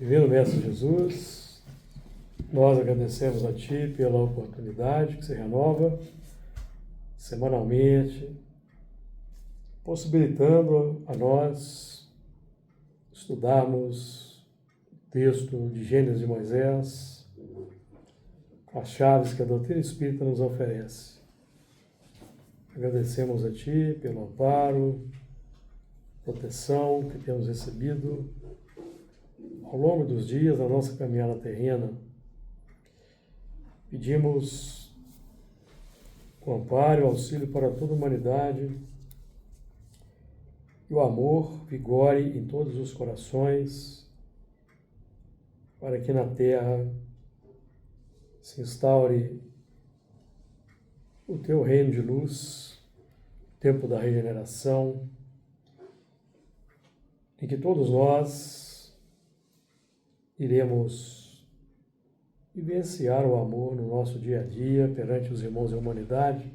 Divino Mestre Jesus, nós agradecemos a Ti pela oportunidade que se renova semanalmente, possibilitando a nós estudarmos o texto de Gênesis de Moisés, com as chaves que a doutrina espírita nos oferece. Agradecemos a Ti pelo amparo, proteção que temos recebido ao longo dos dias da nossa caminhada terrena. Pedimos o amparo e o auxílio para toda a humanidade e o amor vigore em todos os corações, para que na Terra se instaure o Teu reino de luz, o tempo da regeneração, em que todos nós iremos vivenciar o amor no nosso dia a dia, perante os irmãos da humanidade,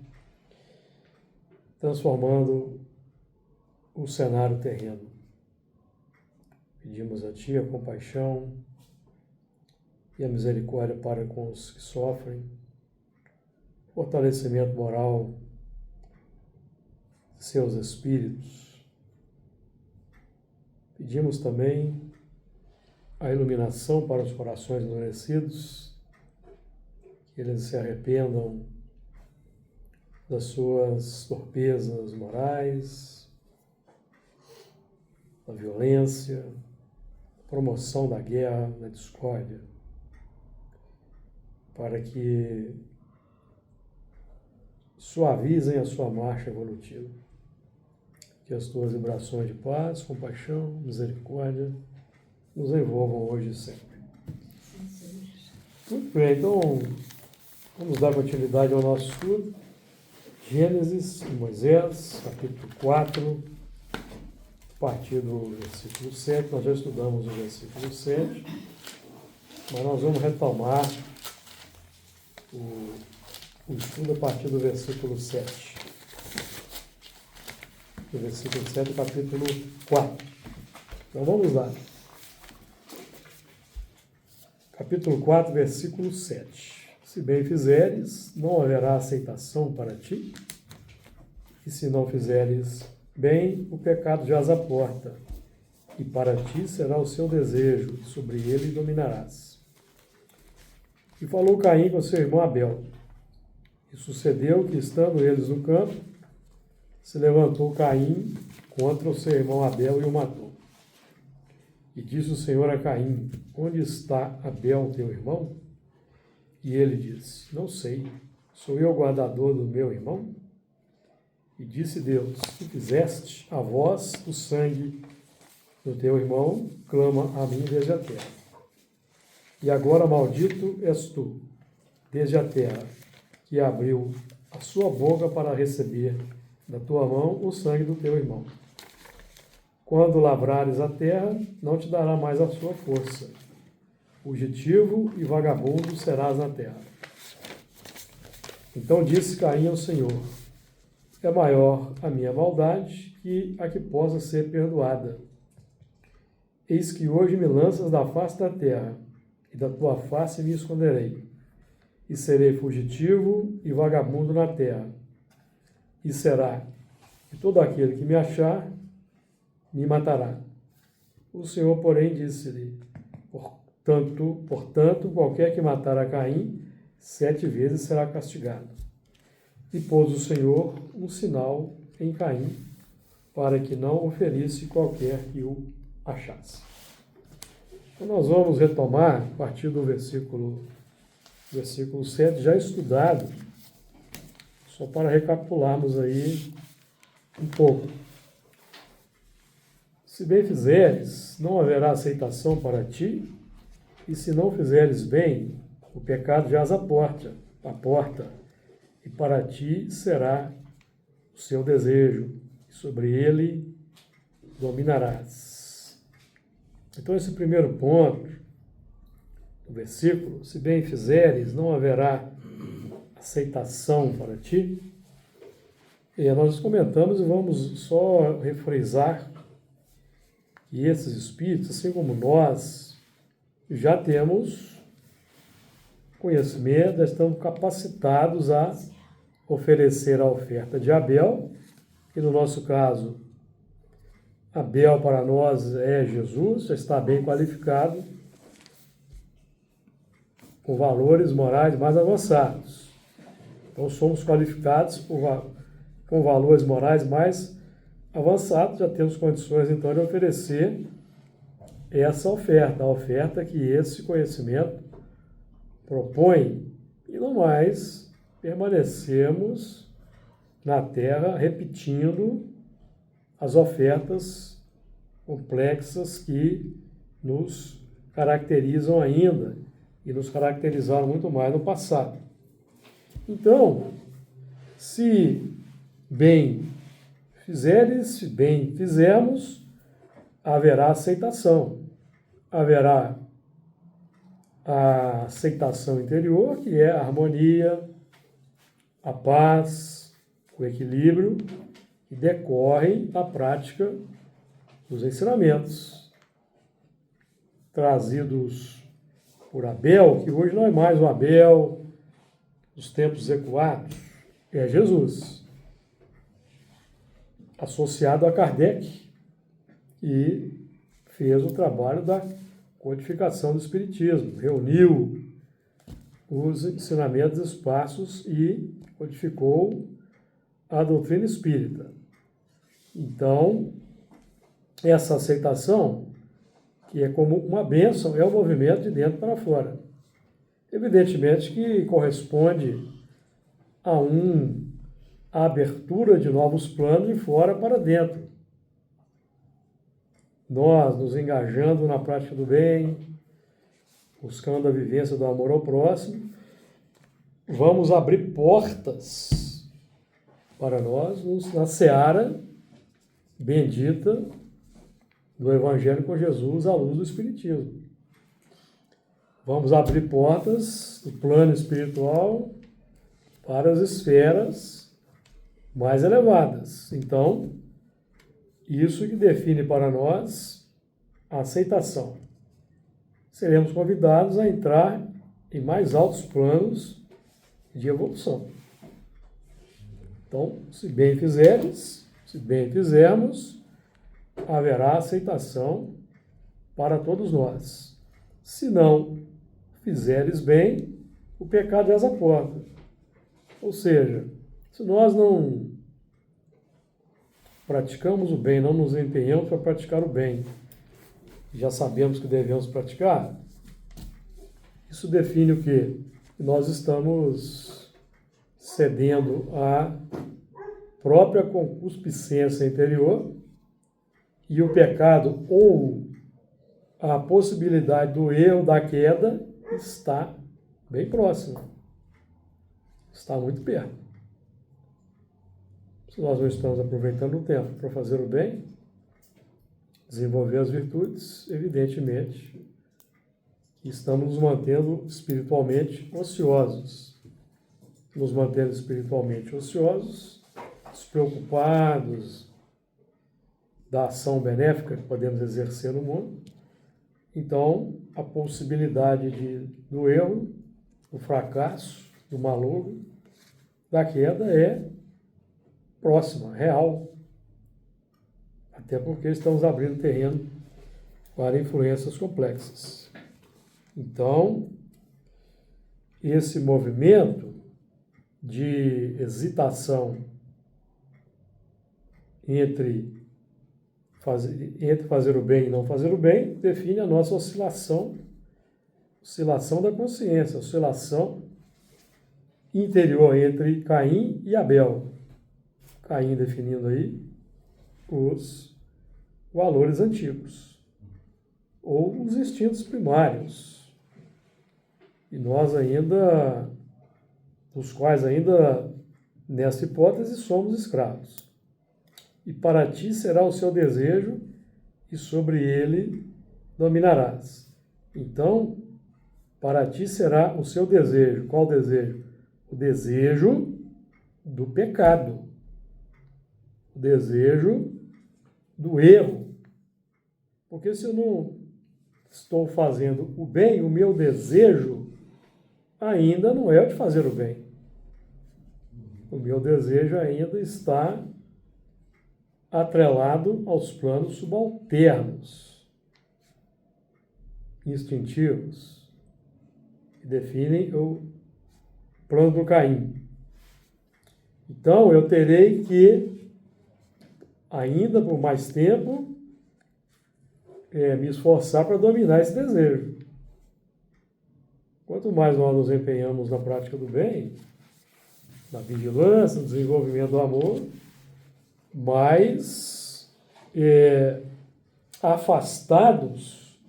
transformando o cenário terreno. Pedimos a Ti a compaixão e a misericórdia para com os que sofrem, fortalecimento moral de seus espíritos. Pedimos também a iluminação para os corações endurecidos, que eles se arrependam das suas torpezas morais, da violência, da promoção da guerra, da discórdia, para que suavizem a sua marcha evolutiva. Que as Tuas vibrações de paz, compaixão, misericórdia nos envolvam hoje e sempre. Muito bem, então vamos dar continuidade ao nosso estudo. Gênesis de Moisés, capítulo 4, a partir do versículo 7. Nós já estudamos o versículo 7, mas nós vamos retomar o estudo a partir do versículo 7. Do versículo 7 do capítulo 4. Então vamos lá. Capítulo 4, versículo 7. Se bem fizeres, não haverá aceitação para ti, e se não fizeres bem, o pecado jaz à porta, e para ti será o seu desejo, e sobre ele dominarás. E falou Caim com seu irmão Abel. E sucedeu que, estando eles no campo, se levantou Caim contra o seu irmão Abel e o matou. E disse o Senhor a Caim: onde está Abel, teu irmão? E ele disse: não sei, sou eu o guardador do meu irmão? E disse Deus: tu fizeste a voz o sangue do teu irmão, clama a mim desde a terra. E agora maldito és tu, desde a terra, que abriu a sua boca para receber da tua mão o sangue do teu irmão. Quando lavrares a terra, não te dará mais a sua força. Fugitivo e vagabundo serás na terra. Então disse Caim ao Senhor: é maior a minha maldade que a que possa ser perdoada. Eis que hoje me lanças da face da terra, e da tua face me esconderei, e serei fugitivo e vagabundo na terra. E será que todo aquele que me achar me matará. O Senhor, porém, disse-lhe: portanto, qualquer que matar a Caim, 7 vezes será castigado. E pôs o Senhor um sinal em Caim, para que não o ferisse qualquer que o achasse. Então nós vamos retomar, a partir do versículo 7, já estudado, só para recapitularmos aí um pouco. Se bem fizeres, não haverá aceitação para ti, e se não fizeres bem, o pecado jaz à porta, e para ti será o seu desejo, e sobre ele dominarás. Então esse primeiro ponto do versículo, se bem fizeres, não haverá aceitação para ti, e nós comentamos e vamos só refrisar que esses espíritos, assim como nós, já temos conhecimento, já estamos capacitados a oferecer a oferta de Abel, que no nosso caso, Abel para nós é Jesus, já está bem qualificado, com valores morais mais avançados. Então somos qualificados com valores morais mais avançados, já temos condições então de oferecer essa oferta, a oferta que esse conhecimento propõe, e não mais permanecemos na terra repetindo as ofertas complexas que nos caracterizam ainda e nos caracterizaram muito mais no passado. Então, se bem fizeres, se bem fizermos, haverá aceitação. Haverá a aceitação interior, que é a harmonia, a paz, o equilíbrio, que decorrem da prática dos ensinamentos trazidos por Abel, que hoje não é mais o Abel dos tempos recuados, é Jesus, associado a Kardec, e fez o trabalho da codificação do Espiritismo, reuniu os ensinamentos esparsos e codificou a doutrina espírita. Então, essa aceitação, que é como uma bênção, é o movimento de dentro para fora. Evidentemente que corresponde a a abertura de novos planos de fora para dentro. Nós nos engajando na prática do bem, buscando a vivência do amor ao próximo, vamos abrir portas para nós na seara bendita do Evangelho com Jesus à luz do Espiritismo. Vamos abrir portas do plano espiritual para as esferas mais elevadas. Então, isso que define para nós a aceitação. Seremos convidados a entrar em mais altos planos de evolução. Então, se bem fizeres, se bem fizermos, haverá aceitação para todos nós. Se não fizeres bem, o pecado és a porta. Ou seja, se nós não praticamos o bem, não nos empenhamos para praticar o bem, já sabemos que devemos praticar, isso define o quê? Que nós estamos cedendo à própria concupiscência interior, e o pecado ou a possibilidade do erro, da queda, está bem próximo. Está muito perto. Se nós não estamos aproveitando o tempo para fazer o bem, desenvolver as virtudes, evidentemente, estamos nos mantendo espiritualmente ociosos. Nos mantendo espiritualmente ociosos, despreocupados da ação benéfica que podemos exercer no mundo. Então, a possibilidade do erro, do fracasso, do malogro, da queda é próxima, real. Até porque estamos abrindo terreno para influências complexas. Então, esse movimento de hesitação entre fazer o bem e não fazer o bem define a nossa oscilação da consciência, oscilação interior entre Caim e Abel. Caim definindo aí os valores antigos, ou os instintos primários, e nós ainda, dos quais ainda, nessa hipótese, somos escravos. E para ti será o seu desejo, e sobre ele dominarás. Então, para ti será o seu desejo. Qual desejo? O desejo do pecado. O desejo do erro. Porque se estou fazendo o bem, o meu desejo ainda não é o de fazer o bem. O meu desejo ainda está atrelado aos planos subalternos, instintivos, que definem o plano do Caim. Então, eu terei que, ainda por mais tempo, me esforçar para dominar esse desejo. Quanto mais nós nos empenhamos na prática do bem, na vigilância, no desenvolvimento do amor, mais afastados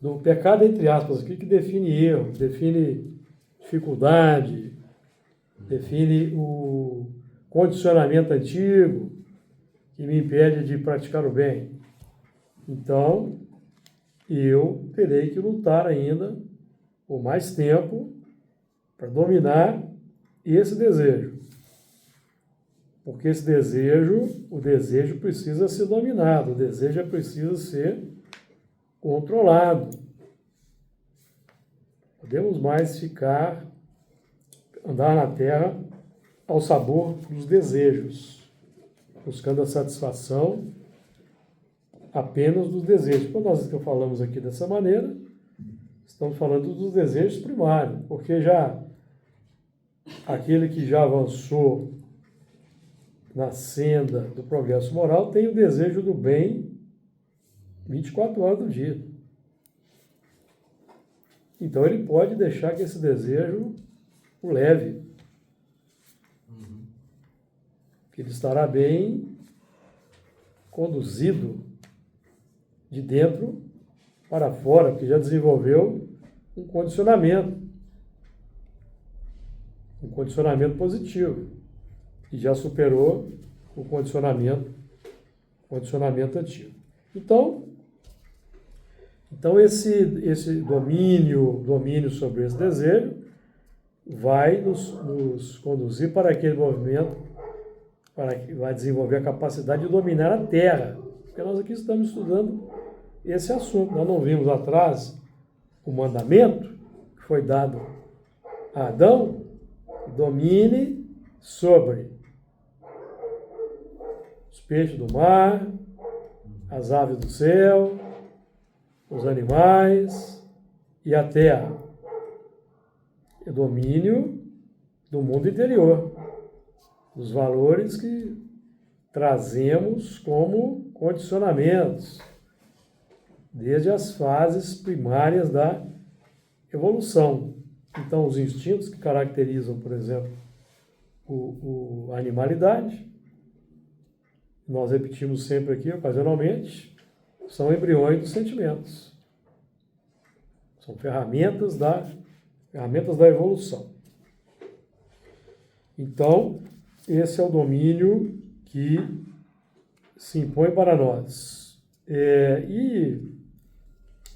do pecado, entre aspas, aqui, que define erro, define dificuldade, define o condicionamento antigo que me impede de praticar o bem. Então, eu terei que lutar ainda por mais tempo para dominar esse desejo. Porque esse desejo, o desejo precisa ser dominado, o desejo precisa ser controlado. Podemos mais andar na terra ao sabor dos desejos, buscando a satisfação apenas dos desejos. Quando nós falamos aqui dessa maneira, estamos falando dos desejos primários, porque já aquele que já avançou na senda do progresso moral tem o desejo do bem 24 horas do dia. Então ele pode deixar que esse desejo o leve. Que ele estará bem conduzido de dentro para fora, porque já desenvolveu um condicionamento positivo, e já superou o condicionamento antigo. Então esse domínio sobre esse desejo vai nos conduzir para aquele movimento, que vai desenvolver a capacidade de dominar a terra. Porque nós aqui estamos estudando esse assunto. Nós não vimos atrás o mandamento que foi dado a Adão, que domine sobre os peixes do mar, as aves do céu, os animais e a terra. É domínio do mundo interior, dos valores que trazemos como condicionamentos, desde as fases primárias da evolução. Então, os instintos que caracterizam, por exemplo, a animalidade, nós repetimos sempre aqui, ocasionalmente, são embriões dos sentimentos. São ferramentas da evolução. Então, esse é o domínio que se impõe para nós. E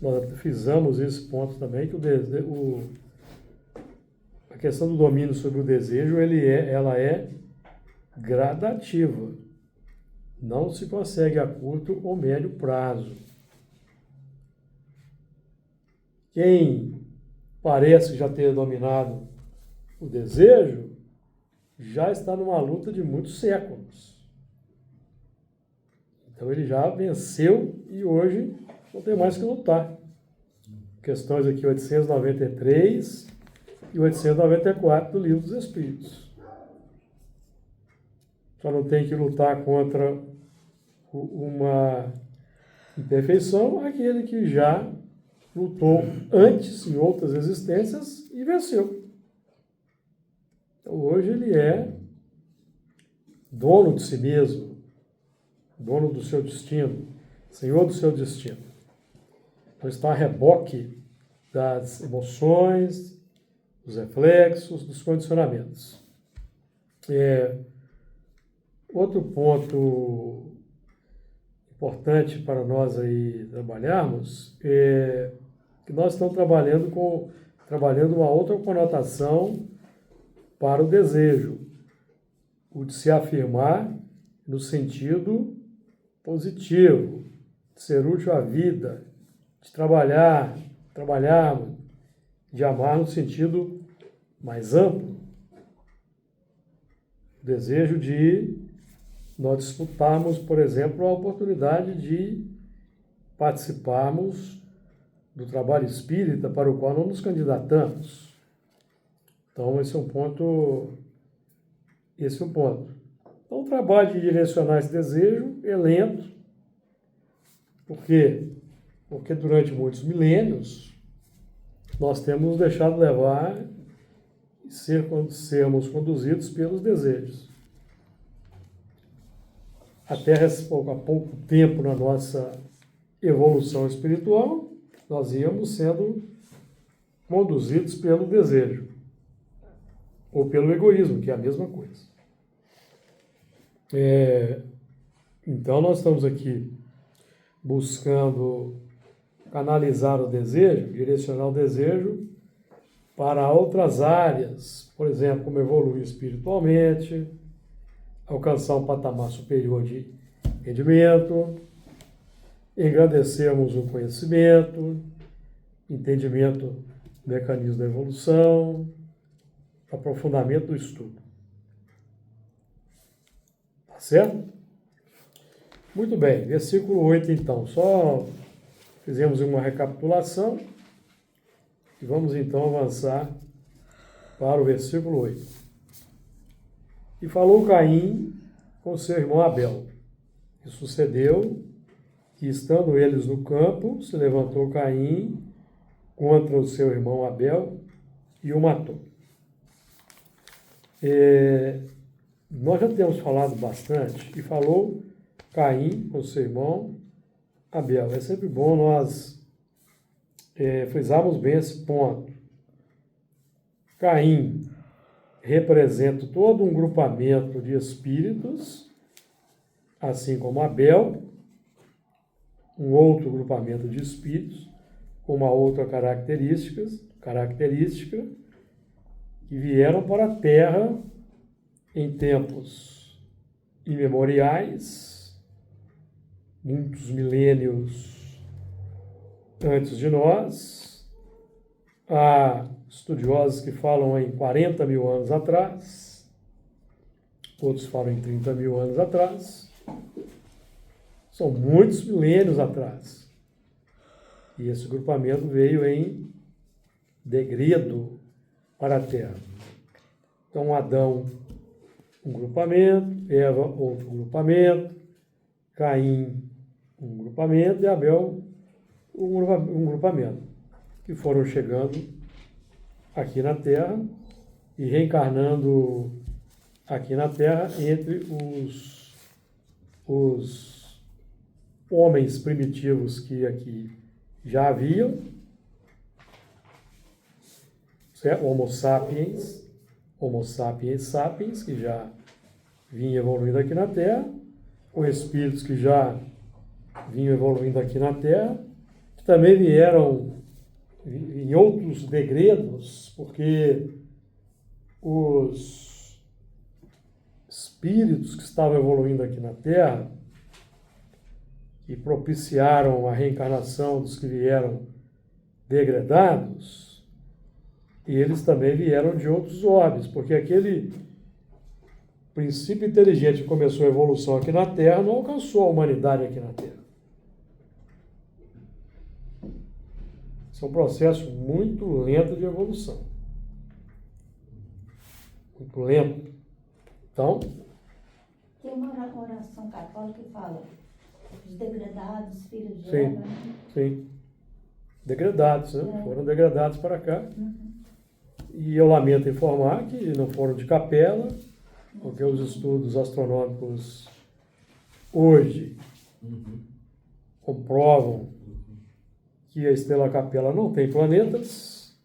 nós frisamos esse ponto também, que a questão do domínio sobre o desejo, ela é gradativa. Não se consegue a curto ou médio prazo. Quem parece já ter dominado o desejo, já está numa luta de muitos séculos. Então ele já venceu e hoje não tem mais que lutar. Questões aqui 893 e 894 do Livro dos Espíritos. Só não tem que lutar contra uma imperfeição aquele que já lutou antes, em outras existências, e venceu. Então, hoje ele é dono de si mesmo, dono do seu destino, senhor do seu destino. Então está a reboque das emoções, dos reflexos, dos condicionamentos. Outro ponto importante para nós aí trabalharmos é que nós estamos trabalhando uma outra conotação para o desejo, o de se afirmar no sentido positivo, de ser útil à vida, de trabalhar, de amar no sentido mais amplo. O desejo de nós disputarmos, por exemplo, a oportunidade de participarmos do trabalho espírita para o qual não nos candidatamos. Então, esse é um ponto. Então, o trabalho de direcionar esse desejo é lento. Por quê? Porque durante muitos milênios nós temos nos deixado levar e sermos conduzidos pelos desejos. Até há pouco tempo na nossa evolução espiritual, nós íamos sendo conduzidos pelo desejo ou pelo egoísmo, que é a mesma coisa. Então, nós estamos aqui buscando canalizar o desejo, direcionar o desejo para outras áreas, por exemplo, como evoluir espiritualmente, alcançar um patamar superior de rendimento, engrandecermos o conhecimento, entendimento do mecanismo da evolução, aprofundamento do estudo. Tá certo? Muito bem, versículo 8 então, só fizemos uma recapitulação e vamos então avançar para o versículo 8. E falou Caim com seu irmão Abel. E sucedeu que, estando eles no campo, se levantou Caim contra o seu irmão Abel e o matou. Nós já temos falado bastante, e falou Caim com seu irmão Abel. É sempre bom nós frisarmos bem esse ponto. Caim representa todo um grupamento de espíritos, assim como Abel, um outro grupamento de espíritos, com uma outra característica, que vieram para a Terra em tempos imemoriais, muitos milênios antes de nós. Há estudiosos que falam em 40 mil anos atrás, outros falam em 30 mil anos atrás. São muitos milênios atrás. E esse grupamento veio em degredo para a Terra. Então, Adão, um grupamento, Eva, outro grupamento, Caim, um grupamento, e Abel, um grupamento, que foram chegando aqui na Terra e reencarnando aqui na Terra entre os homens primitivos que aqui já haviam, certo? Homo sapiens sapiens, que já vinha evoluindo aqui na Terra, com espíritos que já vinham evoluindo aqui na Terra, que também vieram em outros degredos, porque os espíritos que estavam evoluindo aqui na Terra e propiciaram a reencarnação dos que vieram degradados, e eles também vieram de outros orbes, porque aquele princípio inteligente que começou a evolução aqui na Terra não alcançou a humanidade aqui na Terra. Esse é um processo muito lento de evolução. Muito lento. Então... Tem uma oração católica que fala os degradados, filhos de sim, Eva. Sim. Degradados, né? Foram degradados para cá. Uhum. E eu lamento informar que não foram de capela, porque os estudos astronômicos hoje comprovam que a estrela Capela não tem planetas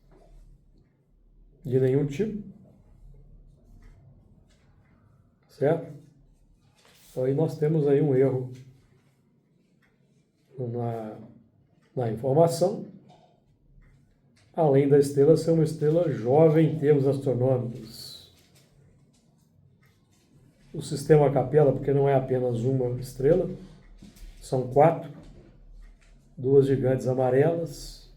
de nenhum tipo, certo? Então aí nós temos aí um erro na informação, além da estrela ser uma estrela jovem em termos astronômicos. O sistema Capela, porque não é apenas uma estrela, são 4, duas gigantes amarelas,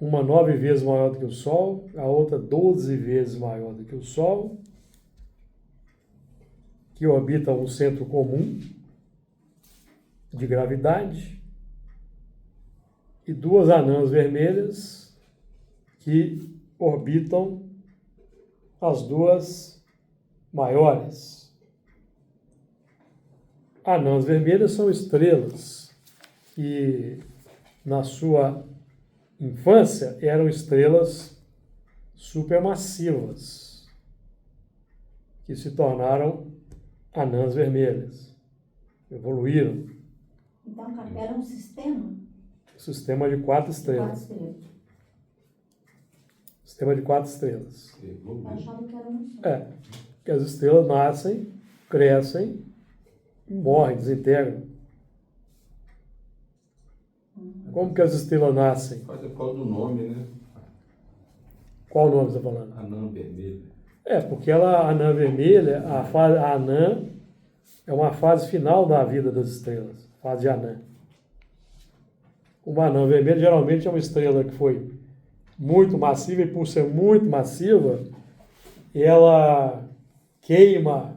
uma 9 vezes maior do que o Sol, a outra 12 vezes maior do que o Sol, que orbitam um centro comum de gravidade, e duas anãs vermelhas que orbitam as duas maiores. Anãs vermelhas são estrelas que, na sua infância, eram estrelas supermassivas, que se tornaram anãs vermelhas, evoluíram. Então, a Capela é um sistema? Sistema de 4 Quatro estrelas. estrelas. Sistema de 4 estrelas. Eu achava que era um só. Que as estrelas nascem, crescem, morrem, desintegram. Como que as estrelas nascem? Faz por causa do nome, né? Qual o nome você está falando? Anã vermelho. Porque a anã vermelha, a anã é uma fase final da vida das estrelas, fase de anã. Uma anã vermelha geralmente é uma estrela que foi muito massiva, e por ser muito massiva, ela queima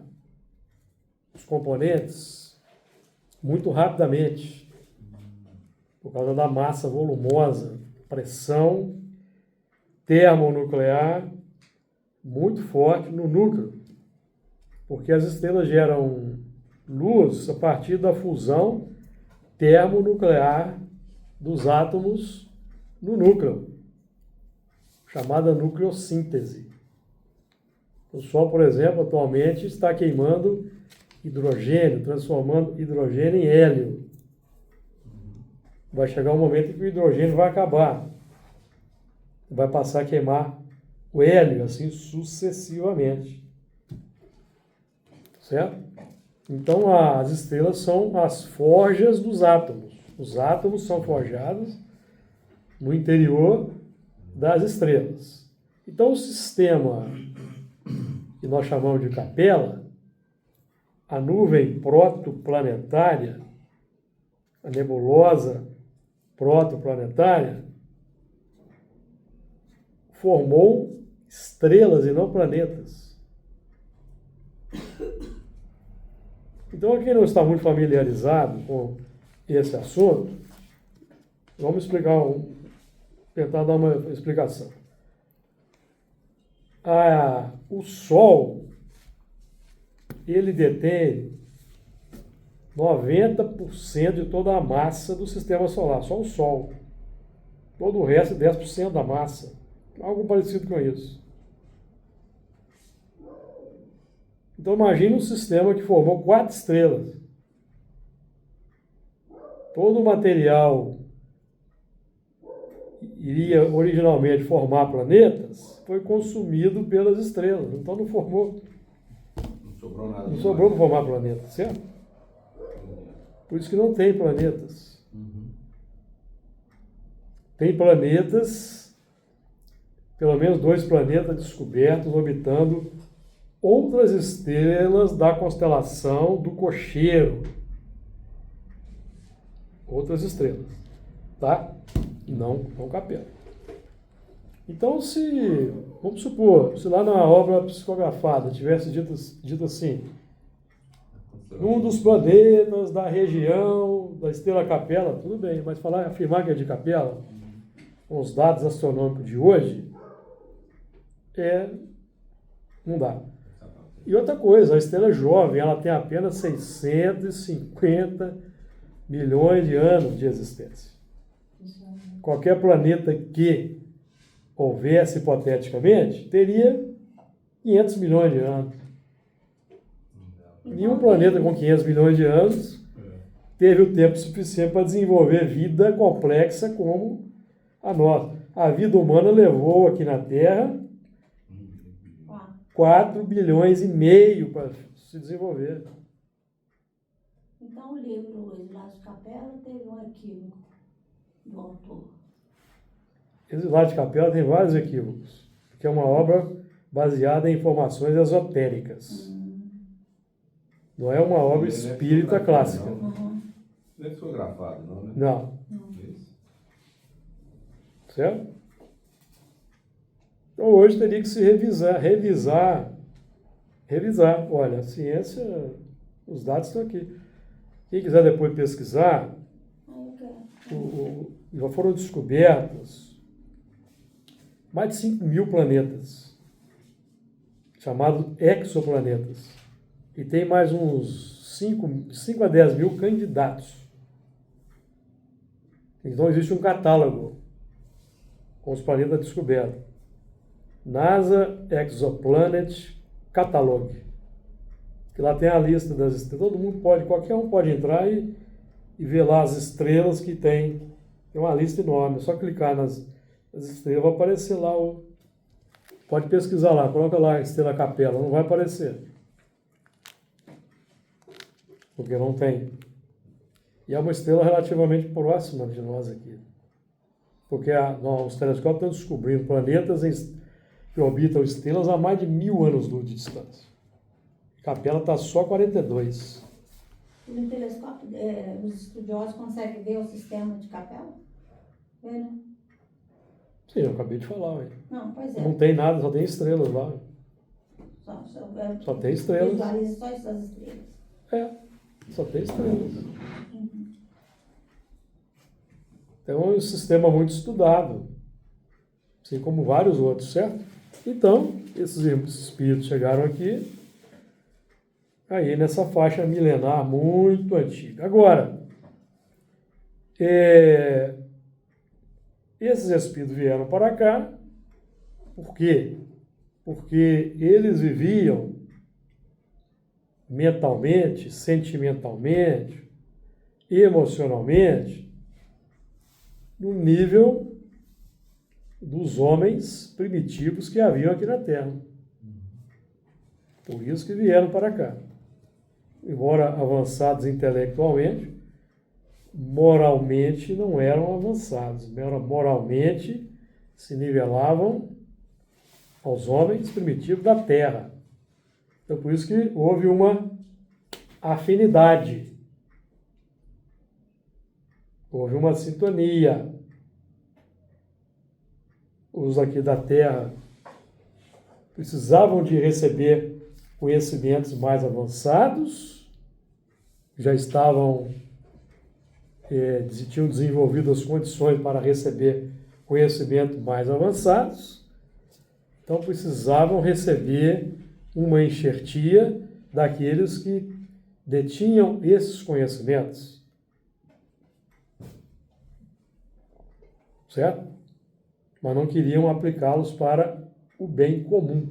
os componentes muito rapidamente, por causa da massa volumosa, pressão termonuclear muito forte no núcleo, porque as estrelas geram luz a partir da fusão termonuclear dos átomos no núcleo, chamada nucleossíntese. O Sol, por exemplo, atualmente está queimando hidrogênio, transformando hidrogênio em hélio. Vai chegar um momento em que o hidrogênio vai acabar. Vai passar a queimar o hélio, assim sucessivamente. Certo? Então, as estrelas são as forjas dos átomos. Os átomos são forjados no interior das estrelas. Então, o sistema que nós chamamos de capela, a nuvem protoplanetária, a nebulosa protoplanetária, formou estrelas e não planetas. Então, quem não está muito familiarizado com esse assunto, vamos tentar dar uma explicação. O Sol, ele detém 90% de toda a massa do sistema solar, só o Sol. Todo o resto, 10% da massa. Algo parecido com isso. Então, imagine um sistema que formou 4 estrelas. Todo o material iria originalmente formar planetas, foi consumido pelas estrelas. Então, não formou. Não sobrou nada. Não sobrou para formar planetas, certo? Por isso que não tem planetas. Tem planetas, pelo menos 2 planetas descobertos orbitando outras estrelas da constelação do Cocheiro. Outras estrelas, tá? Não Capela. Então, vamos supor, se lá na obra psicografada tivesse dito assim, um dos planetas da região da estrela Capela, tudo bem, mas afirmar que é de Capela, com os dados astronômicos de hoje, não dá. E outra coisa, a estrela é jovem, ela tem apenas 650 milhões de anos de existência. Qualquer planeta que houvesse, hipoteticamente, teria 500 milhões de anos. Nenhum planeta com 500 milhões de anos teve o tempo suficiente para desenvolver vida complexa como a nossa. A vida humana levou aqui na Terra 4 bilhões e meio para se desenvolver. Então, o livro Islas de Capela teve um equívoco do autor. Esse Islas de Capela tem vários equívocos, porque é uma obra baseada em informações esotéricas. Não é uma obra espírita clássica. Não é psicografado, não, né? Não. Isso. Certo? Então hoje teria que se revisar. Olha, a ciência, os dados estão aqui. Quem quiser depois pesquisar, já foram descobertos mais de 5 mil planetas, chamados exoplanetas. E tem mais uns 5 a 10 mil candidatos. Então existe um catálogo com os planetas descobertos. NASA Exoplanet Catalog. Que lá tem a lista das estrelas. Todo mundo pode, qualquer um pode entrar e ver lá as estrelas que tem. Tem uma lista enorme. É só clicar nas estrelas, vai aparecer lá. Pode pesquisar lá, coloca lá Estrela Capela, não vai aparecer. Porque não tem. E é uma estrela relativamente próxima de nós aqui. Porque os telescópios estão descobrindo planetas que orbitam estrelas a mais de 1000 anos-luz de distância. Capela está só 42. E no telescópio, os estudiosos conseguem ver o sistema de Capela? Vê, né? Sim, eu acabei de falar. Ué. Não, pois é. Não tem nada, só tem estrelas lá. Só tem estrelas. Visualiza só essas estrelas. Só tem estrelas. Então é um sistema muito estudado, assim como vários outros, certo? Então, esses espíritos chegaram aqui, aí nessa faixa milenar muito antiga. Agora, esses espíritos vieram para cá, por quê? Porque eles viviam mentalmente, sentimentalmente, emocionalmente, no nível dos homens primitivos que haviam aqui na Terra. Por isso que vieram para cá. Embora avançados intelectualmente, moralmente não eram avançados. Moralmente se nivelavam aos homens primitivos da Terra. Então, por isso que houve uma afinidade. Houve uma sintonia. Os aqui da Terra precisavam de receber conhecimentos mais avançados, já tinham desenvolvido as condições para receber conhecimentos mais avançados, então precisavam receber uma enxertia daqueles que detinham esses conhecimentos. Certo? Mas não queriam aplicá-los para o bem comum,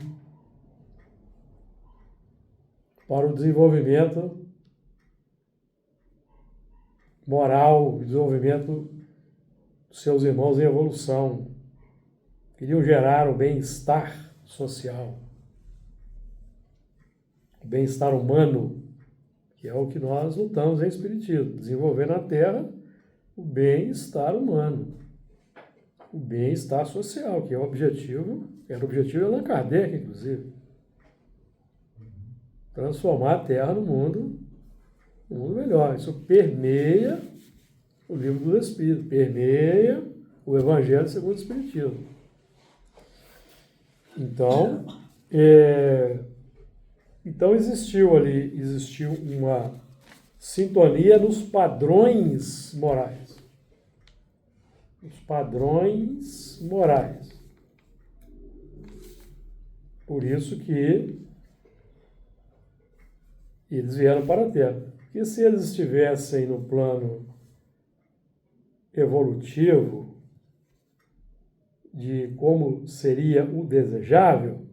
para o desenvolvimento moral, o desenvolvimento dos seus irmãos em evolução. Queriam gerar o bem-estar social, o bem-estar humano, que é o que nós lutamos em Espiritismo, desenvolver na Terra o bem-estar humano, o bem-estar social, que é o objetivo, era o objetivo de Allan Kardec, inclusive. Transformar a Terra no mundo melhor. Isso permeia o livro do Espírito, permeia o Evangelho segundo o Espiritismo. Então existiu uma sintonia nos padrões morais. Os padrões morais. Por isso que eles vieram para a Terra. Porque se eles estivessem no plano evolutivo de como seria o desejável,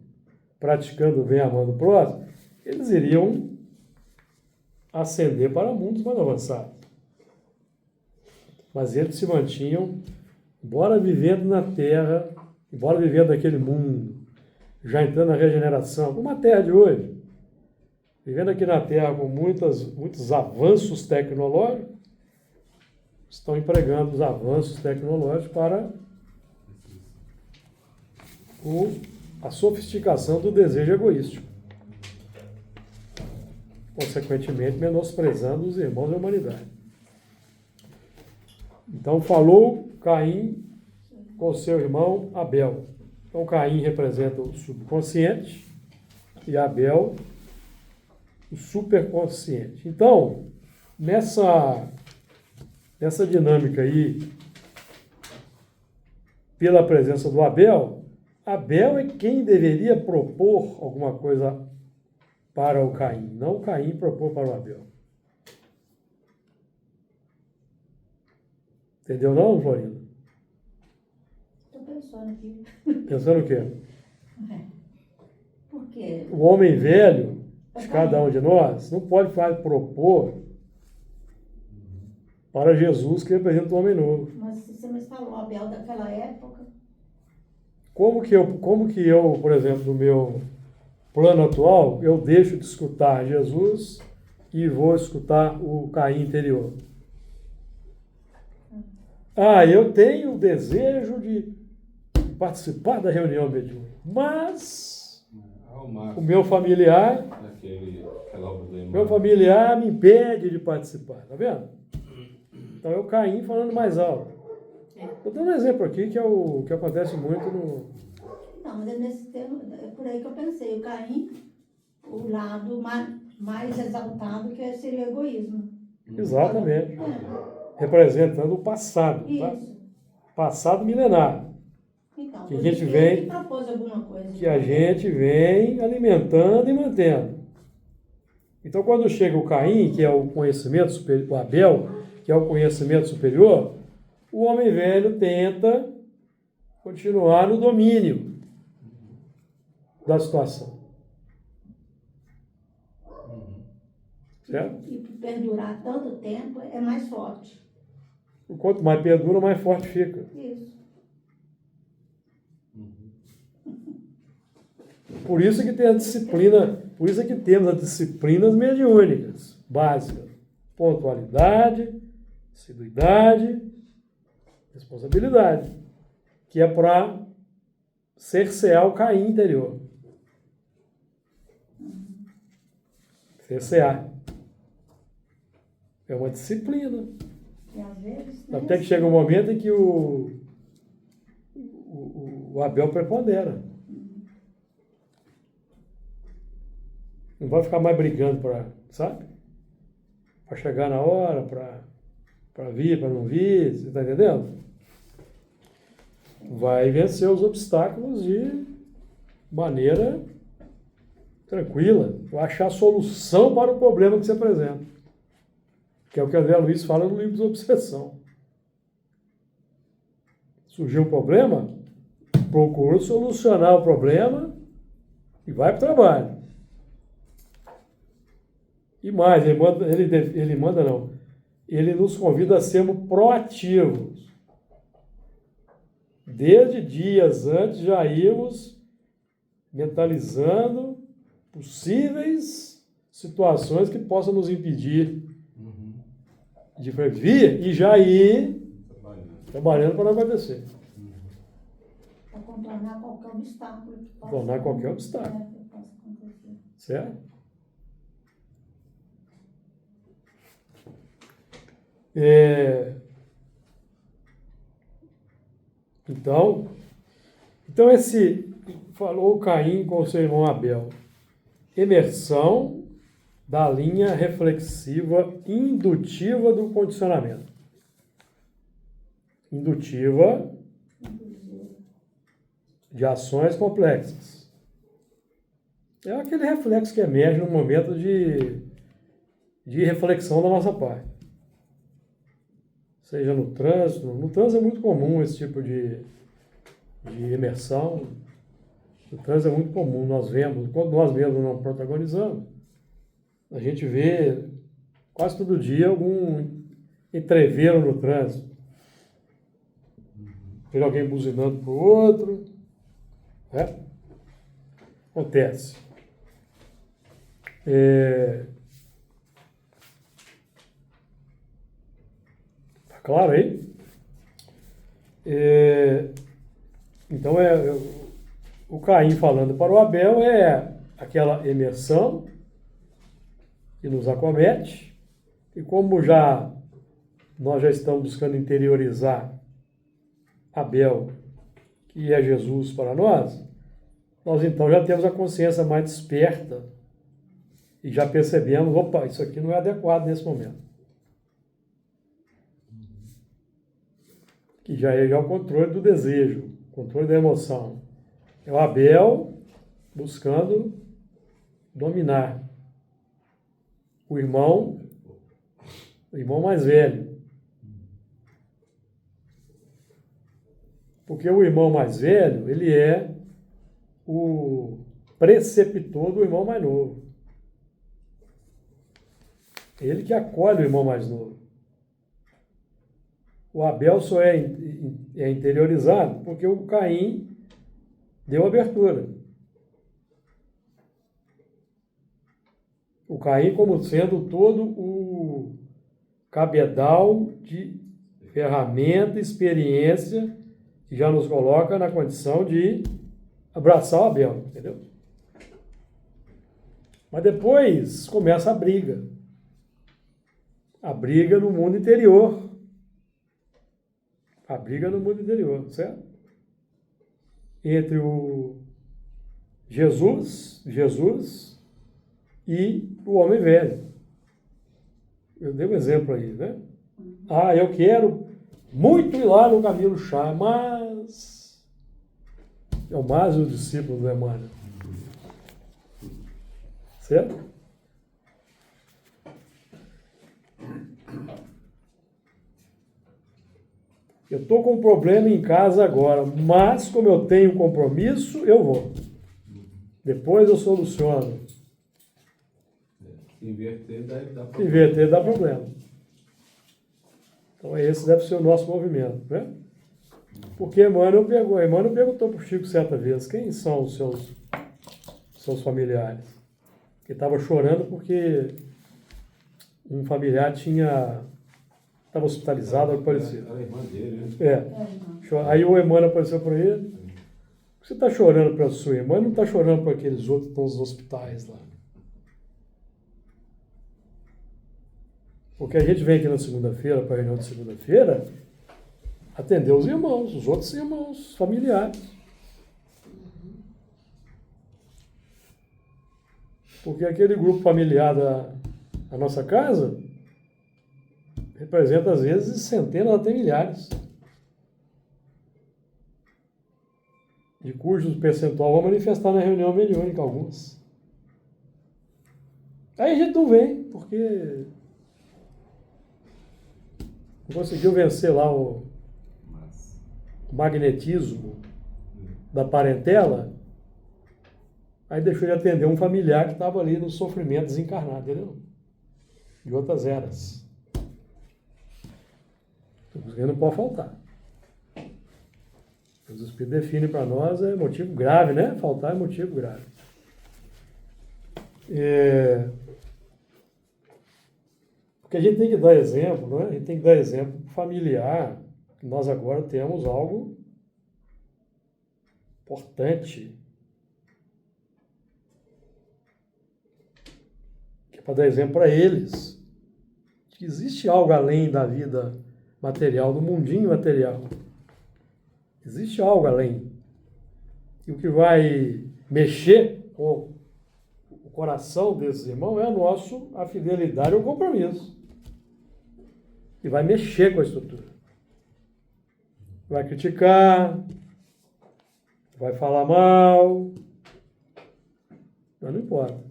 praticando o bem, amando o próximo, eles iriam ascender para mundos mais avançados. Mas eles se mantinham, embora vivendo na Terra, embora vivendo naquele mundo, já entrando na regeneração, como a Terra de hoje, vivendo aqui na Terra com muitos avanços tecnológicos, estão empregando os avanços tecnológicos para a sofisticação do desejo egoístico. Consequentemente, menosprezando os irmãos da humanidade. Então, falou Caim com seu irmão Abel. Então, Caim representa o subconsciente e Abel o superconsciente. Então, nessa dinâmica aí, pela presença do Abel, Abel é quem deveria propor alguma coisa para o Caim, não o Caim propor para o Abel. Entendeu não, Florinda? Estou pensando aqui. Pensando o quê? Porque O homem velho, de cada um de nós, não pode propor para Jesus que representa o homem novo. mas você me falou, Abel daquela época, Como que eu, por exemplo, no meu plano atual, eu deixo de escutar Jesus e vou escutar o Caim interior? Eu tenho o desejo de participar da reunião mediúnica, mas o meu familiar me impede de participar, tá vendo? Então é o Caim falando mais alto. Estou dando um exemplo aqui que é o que acontece muito no... não, mas é nesse termo, é por aí que eu pensei, o Caim, o lado mais exaltado que seria o egoísmo. Exatamente. É, Representando o passado, tá? isso. Passado milenar, Então, Que a por gente isso que vem- ele propôs alguma coisa. que a gente vem alimentando e mantendo. Então, quando chega o Caim, que é o conhecimento superior, o Abel, que é o conhecimento superior, o homem velho tenta continuar no domínio da situação. Certo? E perdurar tanto tempo é mais forte. Quanto mais perdura, mais forte fica. Isso. Por isso que tem a disciplina, por isso é que temos as disciplinas mediúnicas, básicas. Pontualidade, assiduidade, responsabilidade, que é para cercear o Caim interior. Cercear. É uma disciplina. E às vezes... Até que chega um momento em que o Abel prepondera. Não vai ficar mais brigando para, sabe? Para chegar na hora, para vir, para não vir, você está entendendo? Vai vencer os obstáculos de maneira tranquila, vai achar a solução para o problema que se apresenta. Que é o que André Luiz fala no livro Desobsessão. Surgiu um problema, procura solucionar o problema e vai para o trabalho. E mais, ele nos convida a sermos proativos. Desde dias antes já íamos mentalizando possíveis situações que possam nos impedir de vir e já ir trabalhando para não acontecer. Para contornar qualquer obstáculo que possa Contornar qualquer obstáculo. que possa acontecer. Certo? Então esse falou Caim com seu irmão Abel. Emersão da linha reflexiva indutiva do condicionamento. Indutiva de ações complexas. É aquele reflexo que emerge no momento de reflexão da nossa parte. Seja no trânsito. No trânsito é muito comum esse tipo de imersão. No trânsito é muito comum, nós vemos, quando nós mesmos não protagonizamos, a gente vê quase todo dia algum entreveiro no trânsito. Tem alguém buzinando para o outro. Né? Acontece. Tá claro aí? Então, o Caim falando para o Abel é aquela emersão que nos acomete, e como já nós já estamos buscando interiorizar Abel, que é Jesus para nós, nós então já temos a consciência mais desperta e já percebemos, opa, isso aqui não é adequado nesse momento. Que já é o controle do desejo, controle da emoção. É o Abel buscando dominar o irmão mais velho. Porque o irmão mais velho, ele é o preceptor do irmão mais novo. Ele que acolhe o irmão mais novo. O Abel só é interiorizado porque o Caim deu abertura. O Caim como sendo todo o cabedal de ferramenta, experiência, que já nos coloca na condição de abraçar o Abel, entendeu? Mas depois começa a briga. A briga no mundo interior. A briga no mundo interior, certo? Entre o Jesus e o homem velho. Eu dei um exemplo aí, né? Ah, eu quero muito ir lá no Camilo Chá, mas é o mais o discípulo do Emmanuel. Certo? Eu estou com um problema em casa agora, mas como eu tenho compromisso, eu vou. Depois eu soluciono. Inverter dá problema. Inverter dá problema. Então esse deve ser o nosso movimento, né? Porque Emmanuel perguntou para o Chico certa vez, quem são os seus familiares? Ele estava chorando porque um familiar estava hospitalizado, algo parecido. Era a irmã dele, né? Aí o Emmanuel apareceu para ele. Você está chorando para a sua irmã, não está chorando para aqueles outros que estão nos hospitais lá. Porque a gente vem aqui na segunda-feira, para a reunião de segunda-feira, atender os irmãos, os outros irmãos, familiares. Porque aquele grupo familiar da nossa casa representa, às vezes, centenas, até milhares. De cujos percentual vão manifestar na reunião mediúnica alguns. Aí a gente não vem, porque não conseguiu vencer lá o magnetismo da parentela, aí deixou de atender um familiar que estava ali no sofrimento desencarnado, entendeu? De outras eras. Porque não pode faltar. Os Espíritos definem para nós é motivo grave, né? Faltar é motivo grave. Porque a gente tem que dar exemplo, né? A gente tem que dar exemplo familiar. Nós agora temos algo importante. Que é para dar exemplo para eles. Que existe algo além da vida material, do mundinho material. Existe algo além. E o que vai mexer com o coração desses irmãos é a fidelidade ao compromisso. E vai mexer com a estrutura. Vai criticar, vai falar mal, mas não importa.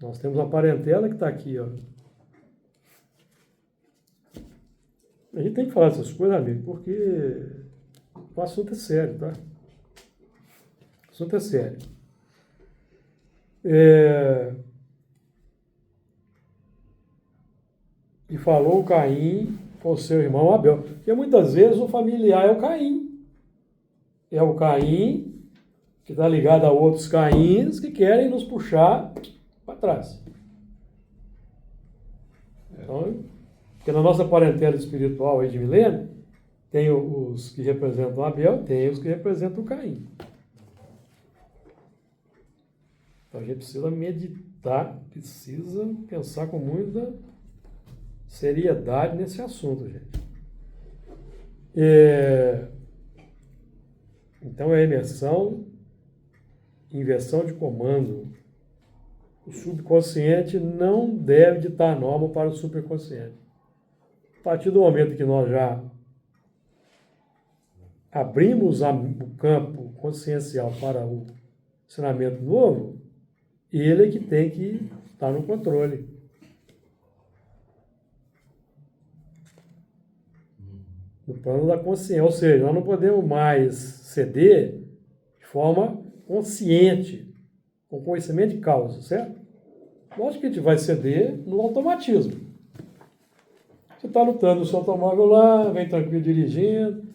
Nós temos uma parentela que está aqui, ó. A gente tem que falar essas coisas, amigo, porque o assunto é sério, tá? O assunto é sério. E falou o Caim com o seu irmão Abel. Porque muitas vezes o familiar é o Caim. É o Caim que está ligado a outros Caíns que querem nos puxar para trás. Então, porque na nossa parentela espiritual aí de milênio, tem os que representam Abel, tem os que representam Caim. Então a gente precisa meditar, precisa pensar com muita seriedade nesse assunto, gente. Então, a imersão, inversão de comando. O subconsciente não deve ditar a norma para o superconsciente. A partir do momento que nós já abrimos o campo consciencial para o ensinamento novo, ele é que tem que estar no controle. No plano da consciência. Ou seja, nós não podemos mais ceder de forma consciente, com conhecimento de causa, certo? Lógico que a gente vai ceder no automatismo. Você está lutando no seu automóvel lá, vem tranquilo dirigindo,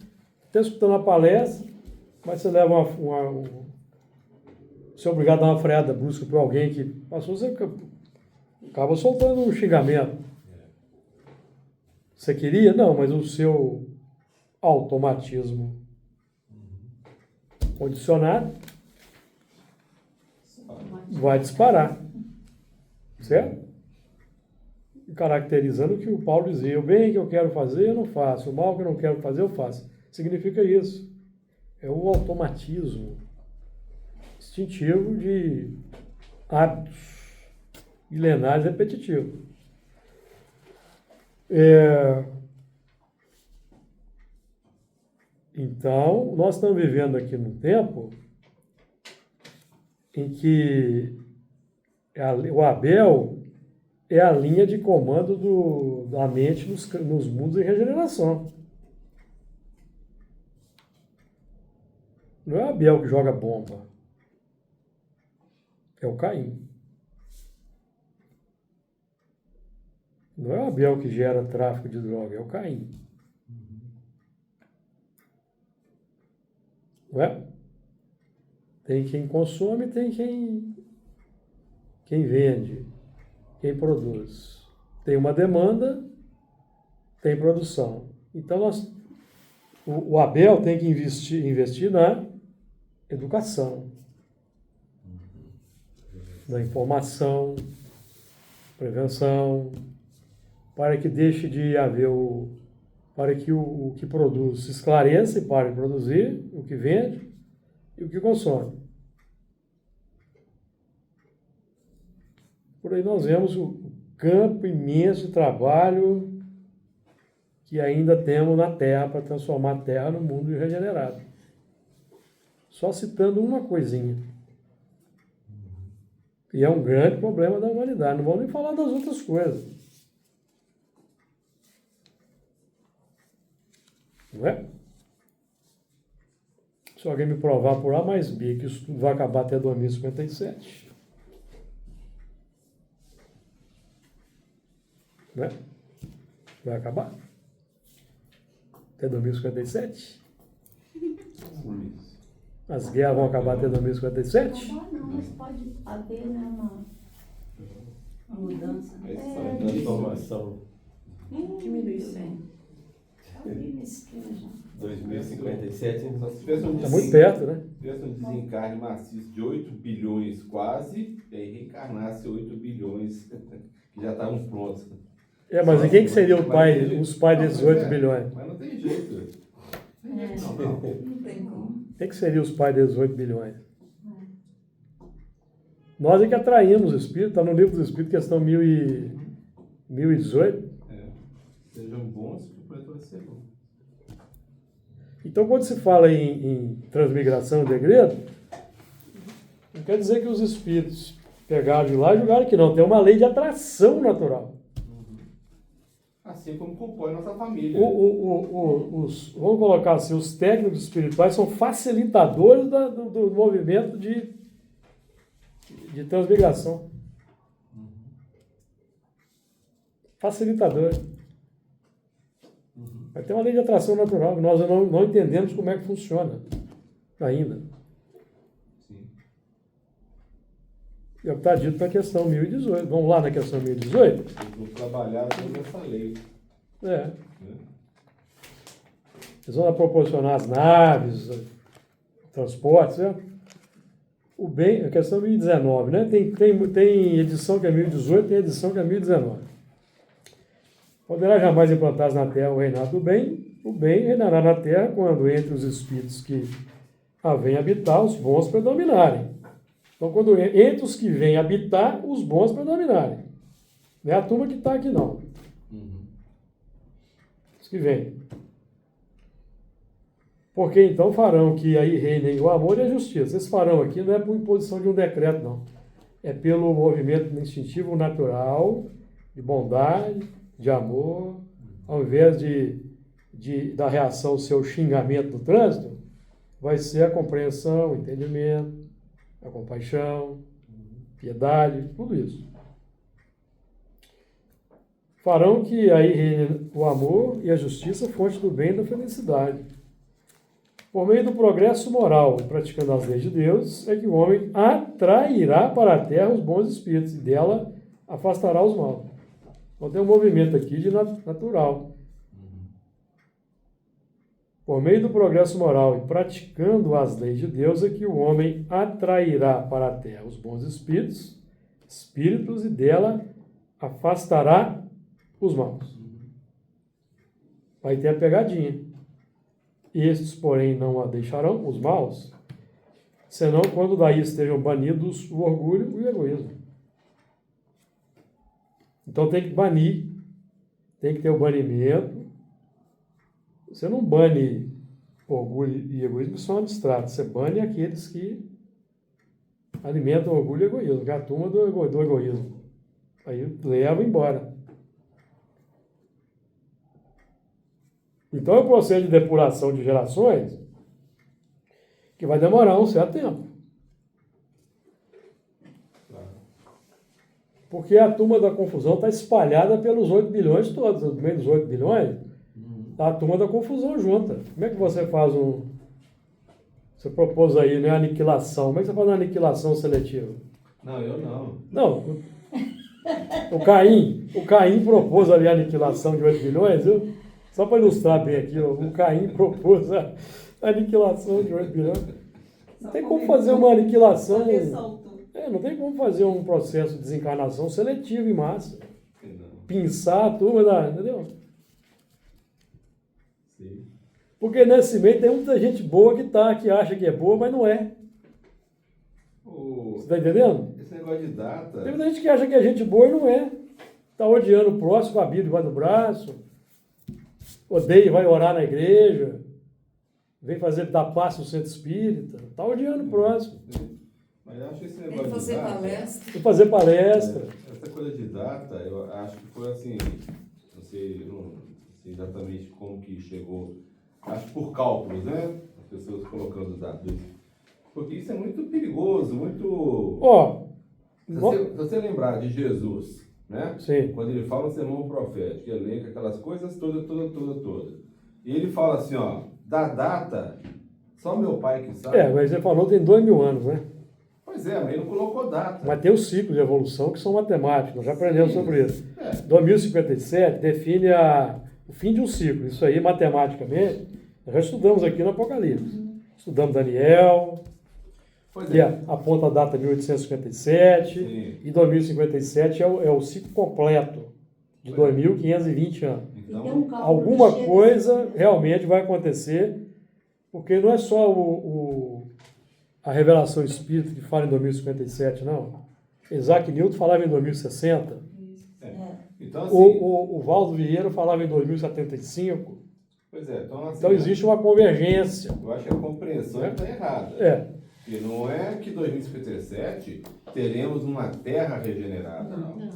está escutando a palestra, mas você leva você é obrigado a dar uma freada brusca para alguém que passou, você acaba soltando um xingamento. Você queria? Não, mas o seu automatismo condicionado vai disparar. Certo? Caracterizando o que o Paulo dizia: o bem que eu quero fazer, eu não faço. O mal que eu não quero fazer, eu faço. Significa isso. É o automatismo instintivo de hábitos milenares repetitivos. Então, nós estamos vivendo aqui num tempo em que o Abel é a linha de comando da mente nos mundos de regeneração. Não é o Abel que joga bomba. É o Caim. Não é o Abel que gera tráfico de droga, é o Caim. Não é? Tem quem consome, tem quem vende, quem produz. Tem uma demanda, tem produção. Então, o Abel tem que investir na educação, na informação, prevenção, para que deixe de haver para que o que produz se esclareça e pare de produzir, o que vende e o que consome. Por aí nós vemos o campo imenso de trabalho que ainda temos na Terra para transformar a Terra num mundo regenerado. Só citando uma coisinha. E é um grande problema da humanidade. Não vamos nem falar das outras coisas. Não é? Se alguém me provar por A mais B que isso tudo vai acabar até 2057... Né? Vai acabar? Até 2057? As guerras vão acabar até 2057? Acabar não, mas pode haver, né, uma mudança. Transformação. Diminuição. Ali na esquina já. 2057, só se tivesse Está muito perto, né? tivesse um desencarne maciço de 8 bilhões quase, e aí reencarnasse 8 bilhões que já estavam prontos. Mas e quem que seria os pais desses 8 bilhões? Mas não tem jeito. Não tem como. Quem que seria os pais desses 8 bilhões? Nós é que atraímos o Espírito, está no livro dos Espíritos, questão 1018. Sejam bons que o planeta vai ser bom. Então, quando se fala em transmigração e degredo, não quer dizer que os Espíritos pegaram de lá e julgaram que não. Tem uma lei de atração natural. Assim como compõe nossa família. Vamos colocar assim, os técnicos espirituais são facilitadores do movimento de transmigração. Facilitadores. Vai ter uma lei de atração natural, que nós não entendemos como é que funciona ainda. Sim. E é o que está dito na questão 1018. Vamos lá na questão 1018? Eles vão trabalhar toda essa lei. É. Né? Eles vão proporcionar as naves, transportes, certo? O bem, a questão 1019, né? Tem edição que é 1018, tem edição que é 1019. Poderá jamais implantar na terra o reinado do bem. O bem reinará na terra quando entre os espíritos que a vêm habitar, os bons predominarem. Então, quando entre os que vêm habitar, os bons predominarem. Não é a turma que está aqui, não. Os que vêm. Porque então farão que aí reinem o amor e a justiça. Esse farão aqui não é por imposição de um decreto, não. É pelo movimento instintivo natural, de bondade, de amor, ao invés da reação ao seu xingamento no trânsito, vai ser a compreensão, o entendimento, a compaixão, piedade, tudo isso. Farão que aí reine o amor e a justiça, fonte do bem e da felicidade. Por meio do progresso moral e praticando as leis de Deus, é que o homem atrairá para a terra os bons espíritos e dela afastará os maus. Então tem um movimento aqui de natural. Por meio do progresso moral e praticando as leis de Deus, é que o homem atrairá para a terra os bons espíritos e dela afastará os maus. Vai ter a pegadinha. Estes, porém, não a deixarão, os maus, senão quando daí estejam banidos o orgulho e o egoísmo. Então tem que banir, tem que ter o banimento. Você não bane orgulho e egoísmo, que são abstratos. Você bane aqueles que alimentam orgulho e egoísmo, que é a turma do egoísmo. Aí leva embora. Então é um processo de depuração de gerações que vai demorar um certo tempo. Porque a turma da confusão está espalhada pelos 8 bilhões todos. No meio dos 8 bilhões, tá a turma da confusão junta. Como é que você faz Você propôs aí, né, aniquilação. Como é que você faz uma aniquilação seletiva? Não, eu não. Não. O Caim propôs ali a aniquilação de 8 bilhões, viu? Só para ilustrar bem aqui, o Caim propôs a aniquilação de 8 bilhões. Não tem como fazer uma aniquilação. Não tem como fazer um processo de desencarnação seletivo em massa. Pinçar a turma, entendeu? Sim. Porque nesse meio tem muita gente boa que acha que é boa, mas não é. Você está entendendo? Esse negócio de data. Tem muita gente que acha que é gente boa e não é. Está odiando o próximo, com a Bíblia vai no braço. Odeia e vai orar na igreja. Vem dar passe no centro espírita. Está odiando o próximo. Mas eu acho que esse Tem negócio que fazer de data, palestra. Vem fazer palestra. Essa coisa de data, eu acho que foi assim, não sei exatamente como que chegou, acho que por cálculos, né? As pessoas colocando datas. Porque isso é muito perigoso, muito... Se você lembrar de Jesus, né? Sim. Quando ele fala o sermão profético, elenca aquelas coisas todas. E ele fala assim, da data, só meu pai que sabe. Mas ele falou tem 2000 anos, né? Pois é, mas ele não colocou data. Mas tem os ciclos de evolução que são matemáticos, nós já aprendemos sobre isso. 2057 define o fim de um ciclo. Isso aí, matematicamente, nós já estudamos aqui no Apocalipse. Estudamos Daniel, que aponta a data de 1857, Sim. e 2057 é o ciclo completo de 2.520 anos. Então, Alguma coisa realmente vai acontecer, porque não é só a revelação espírita que fala em 2057, não. Isaac Newton falava em 2060. Então, assim, O Valdo Vieira falava em 2075. pois é, então, assim, Então existe uma convergência. eu acho que a compreensão está errada. E não é que em 2057 teremos uma terra regenerada, não.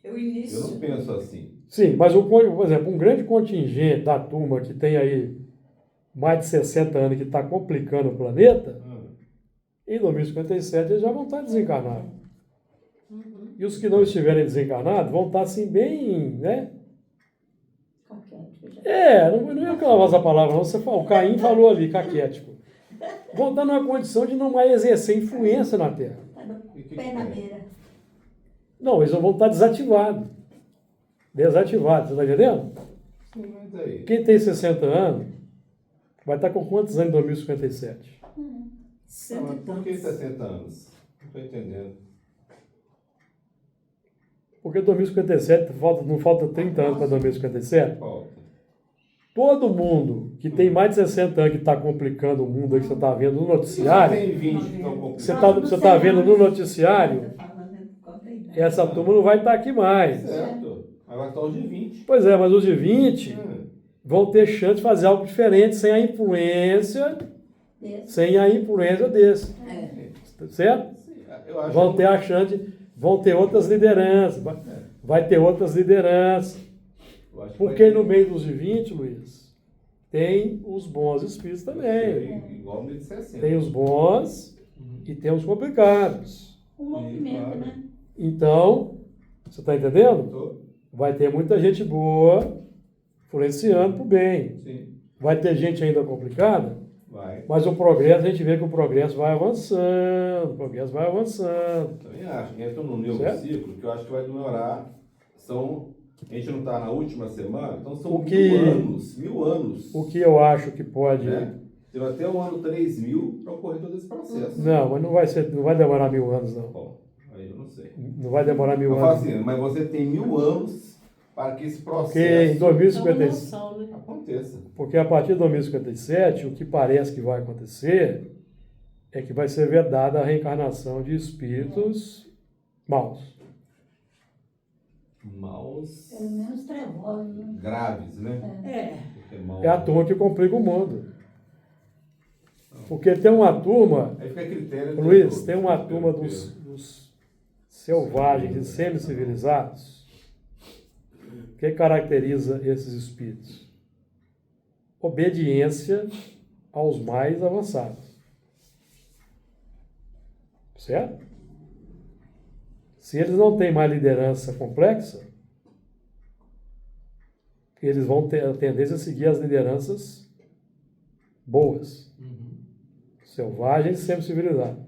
Eu não penso assim. Sim, mas, por exemplo, um grande contingente da turma que tem aí mais de 60 anos que está complicando o planeta, em 2057 eles já vão estar desencarnados. E os que não estiverem desencarnados vão estar assim bem, né? Não é que eu essa palavra, não. O Caim falou ali, caquético. Vão estar numa condição de não mais exercer influência na Terra. Pé na beira. Não, eles vão estar desativados. Desativados, você está entendendo? Sim, mas aí. Quem tem 60 anos vai estar com quantos anos em 2057? Mas por que 60 anos? Não estou entendendo. Porque 2057, não falta 30 anos para 2057? Falta. Todo mundo que tem mais de 60 anos que está complicando o mundo aí que você está vendo no Se já noticiário, tem 20 que estão você complicados. está vendo no noticiário, essa turma não vai estar aqui mais. Certo. Mas vai estar os de 20. Pois é, mas os de 20 Hum. vão ter chance de fazer algo diferente sem a influência desse. Certo? Eu acho Vão ter a chance, vão ter outras lideranças, vai ter outras lideranças. eu acho que Porque vai ter- no meio dos de 20, Luiz, tem os bons espíritos também. Igual no 60. Tem os bons e tem os complicados. Um movimento, Claro. né? Então, você está entendendo? Tô? Vai ter muita gente boa influenciando para o bem. Sim. Vai ter gente ainda complicada, Vai. mas o progresso, a gente vê que o progresso vai avançando, o progresso vai avançando. Também acho. Entra num novo Certo? ciclo que eu acho que vai demorar. A gente não está na última semana, então são O que- 1000 anos. 1000 anos. O que eu acho que pode... Né? Teve até o ano 3000 para ocorrer todo esse processo. Não, mas não vai demorar 1000 anos, não. Bom, aí eu não sei. Não vai demorar 1000 Eu falo anos. assim, mas você tem 1000 anos para que esse Porque em processo 2057, aconteça. porque a partir de 2057, o que parece que vai acontecer é que vai ser vedada a reencarnação de espíritos maus. Maus Pelo menos trevosos, né? graves, né? É. Porque mal... É a turma que complica o mundo. Porque tem uma turma, Aí fica a critério... Luiz, tem uma turma dos selvagens e semi-civilizados. O que caracteriza esses espíritos? Obediência aos mais avançados. Certo? Se eles não têm mais liderança complexa, eles vão ter a tendência a seguir as lideranças boas, selvagens e semi-civilizadas.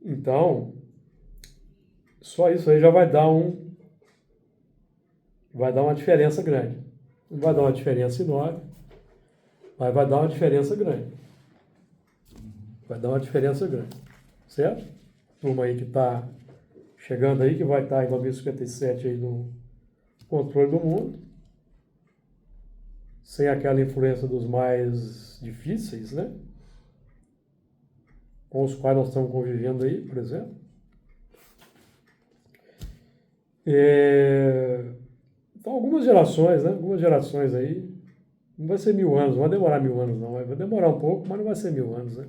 Então, só isso aí já vai dar uma diferença grande. Não vai dar uma diferença enorme, mas vai dar uma diferença grande. Vai dar uma diferença grande. Certo? Turma aí que está chegando aí, que vai estar em 2057 aí no controle do mundo, sem aquela influência dos mais difíceis, né? Com os quais nós estamos convivendo aí, por exemplo. Então, algumas gerações, né? Algumas gerações aí, não vai ser 1000 anos, não vai demorar 1000 anos não, vai demorar um pouco, mas não vai ser 1000 anos, né?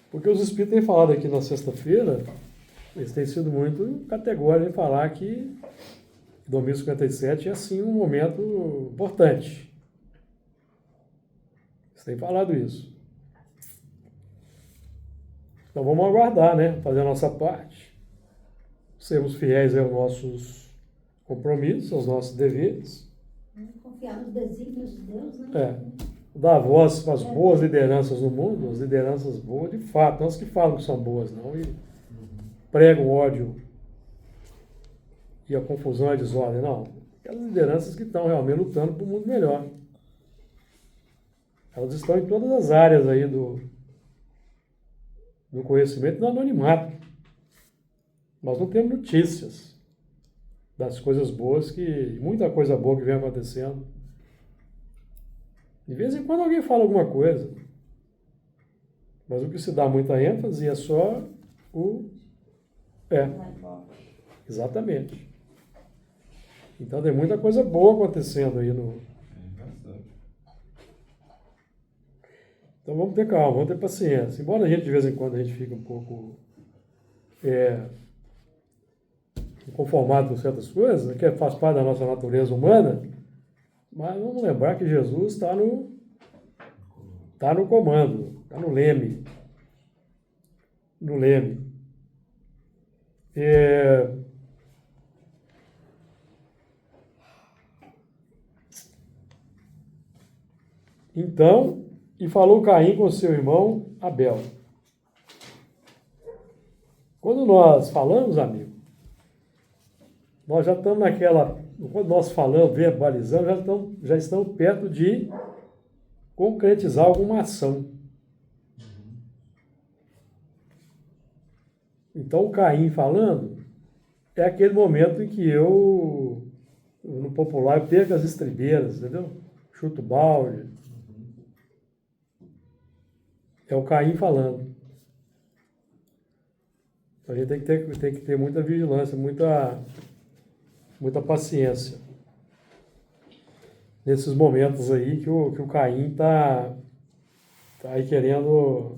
Porque os espíritos têm falado aqui na sexta-feira, eles têm sido muito categóricos em falar que 2057 é sim um momento importante. Eles têm falado isso. Então vamos aguardar, né? Fazer a nossa parte. Sermos fiéis aos nossos compromissos, aos nossos deveres. Confiar nos desígnios de Deus, né? Dar voz para as boas lideranças no mundo, as lideranças boas, de fato, não as que falam que são boas, não, e pregam ódio e a confusão e a desordem, não. Aquelas lideranças que estão realmente lutando por um mundo melhor. Elas estão em todas as áreas aí do conhecimento e do anonimato. Nós não temos notícias das coisas boas, muita coisa boa que vem acontecendo. De vez em quando alguém fala alguma coisa, mas o que se dá muita ênfase é só o... Exatamente. Então tem muita coisa boa acontecendo aí no... Então vamos ter calma, vamos ter paciência. Embora a gente, de vez em quando, a gente fique um pouco inconformado com certas coisas, que faz parte da nossa natureza humana, mas vamos lembrar que Jesus está no comando, está no leme. No leme. Então, e falou Caim com seu irmão Abel. Quando nós falamos, amigo, nós já estamos quando nós falamos, verbalizamos, já estamos perto de concretizar alguma ação. Então, o Caim falando é aquele momento em que eu, no popular, eu perco as estribeiras, entendeu? Chuto o balde. É o Caim falando. A gente tem que ter muita vigilância, muita paciência. Nesses momentos aí que o Caim está aí querendo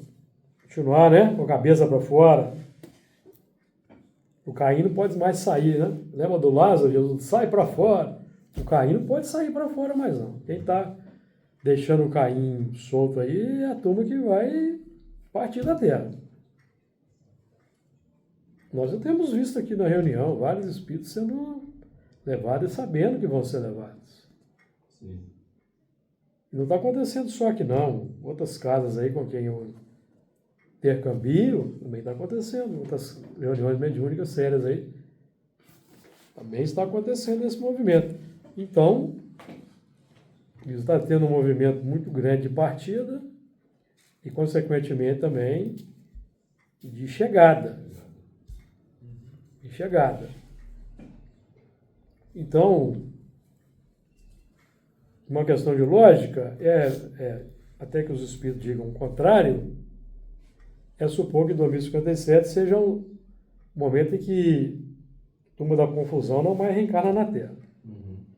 continuar, né? Com a cabeça para fora. O Caim não pode mais sair, né? Lembra do Lázaro? Jesus sai para fora. O Caim não pode sair para fora mais não. Quem está deixando o Caim solto aí é a turma que vai partir da terra. Nós já temos visto aqui na reunião vários espíritos sendo levados e sabendo que vão ser levados. Sim. Não está acontecendo só aqui não. Outras casas aí com quem eu intercambio, também está acontecendo. Outras reuniões mediúnicas sérias aí. Também está acontecendo esse movimento. Então, isso está tendo um movimento muito grande de partida e, consequentemente, também de chegada. Então, uma questão de lógica até que os espíritos digam o contrário, é supor que 2057 seja um momento em que a turma da confusão não vai reencarnar na Terra.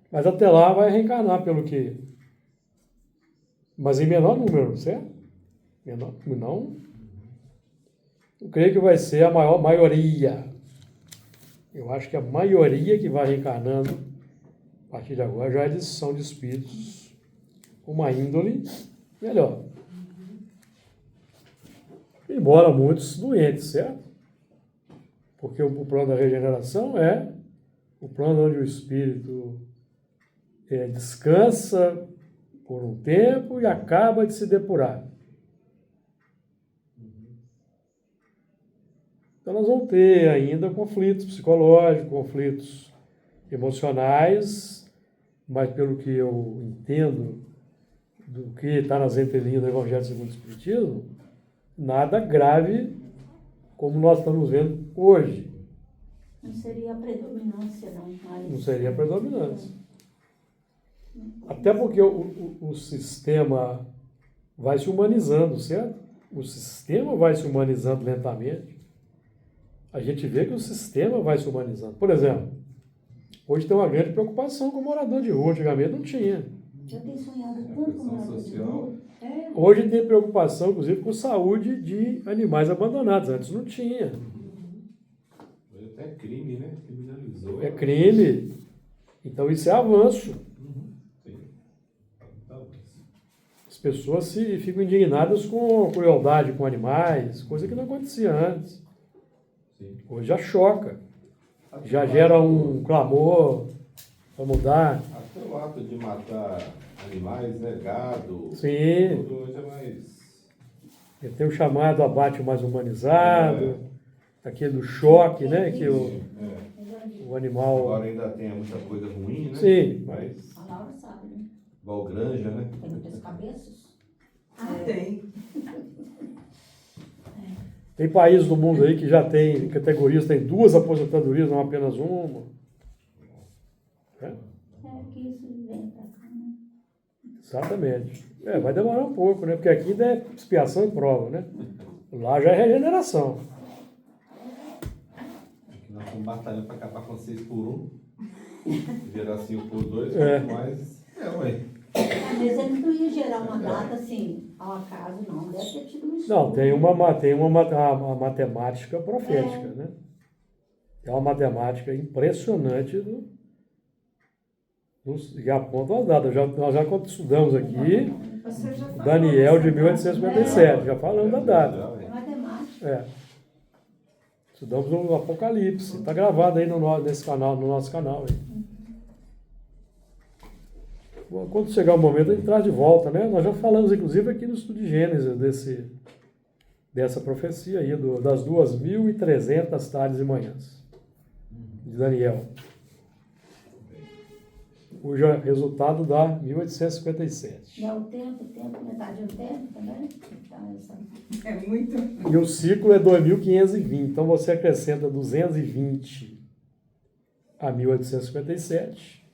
Mas até lá vai reencarnar pelo que... Mas em menor número, certo? Não. Eu creio que vai ser a maior maioria. Eu acho que a maioria que vai reencarnando a partir de agora já eles são de espíritos com uma índole melhor. Embora muitos doentes, certo? Porque o plano da regeneração é o plano onde o espírito descansa por um tempo e acaba de se depurar. Então nós vamos ter ainda conflitos psicológicos, conflitos emocionais, mas pelo que eu entendo do que está nas entrelinhas do Evangelho segundo o Espiritismo, nada grave como nós estamos vendo hoje. Não seria a predominância, não. Mas... Não seria a predominância. Até porque o sistema vai se humanizando, certo? O sistema vai se humanizando lentamente. A gente vê que o sistema vai se humanizando. Por exemplo, hoje tem uma grande preocupação com o morador de rua. Antigamente não tinha. Eu tenho sonhado tanto com morador de rua. Hoje tem preocupação, inclusive, com saúde de animais abandonados. Antes não tinha. Hoje até é crime, né? Criminalizou. É crime. Então isso é avanço. Sim. As pessoas ficam indignadas com crueldade com animais, coisa que não acontecia antes. Sim. Hoje já choca. Já gera um clamor para mudar. Até o ato de matar animais, né? Gado. Sim. Tudo hoje é mais... Tem o chamado abate mais humanizado, aquele do choque, né? Que o animal... Agora ainda tem muita coisa ruim, né? Sim. Mas... A Laura sabe, né? Igual granja, né? Tem muitas cabeças. Tem. Tem países do mundo aí que já tem categorias, tem 2 aposentadorias, não apenas uma. É? Que isso vem pra cá, né? Exatamente. Vai demorar um pouco, né? Porque aqui ainda é expiação e prova, né? Lá já é regeneração. Aqui nós estamos batalhando para acabar com 6 por 1. Gerar 5 por 2, mas... ué. Mas ele não ia gerar uma data assim, ao acaso, não. Deve ter tido um estudo. Não, tem uma matemática profética, né? É uma matemática impressionante que aponta as datas. Nós já estudamos aqui Você já falou Daniel de dessa 1857, já falamos da data. É matemática. Estudamos o Apocalipse, está gravado aí nesse canal, no nosso canal. Aí. Quando chegar o momento, a gente traz de volta, né? Nós já falamos, inclusive, aqui no estudo de Gênesis, dessa profecia aí, das 2.300 tardes e manhãs, de Daniel. cujo resultado dá 1857. E é o tempo, metade do tempo também? Então, essa... É muito. E o ciclo é 2520. Então você acrescenta 220 a 1857.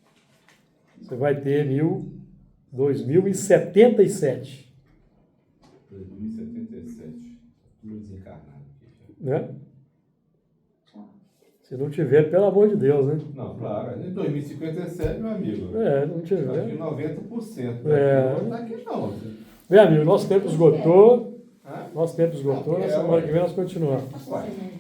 Você vai ter 2077. 2077. Tudo desencarnado aqui. Né? Tchau. Se não tiver, pelo amor de Deus, né? Não, claro. Em 2057, meu amigo. Não Tá aqui tiver. 90%. É. Não tá aqui não. Bem, amigo, nosso tempo esgotou. Hã? Nosso tempo esgotou. Na semana que vem nós continuamos. Nossa,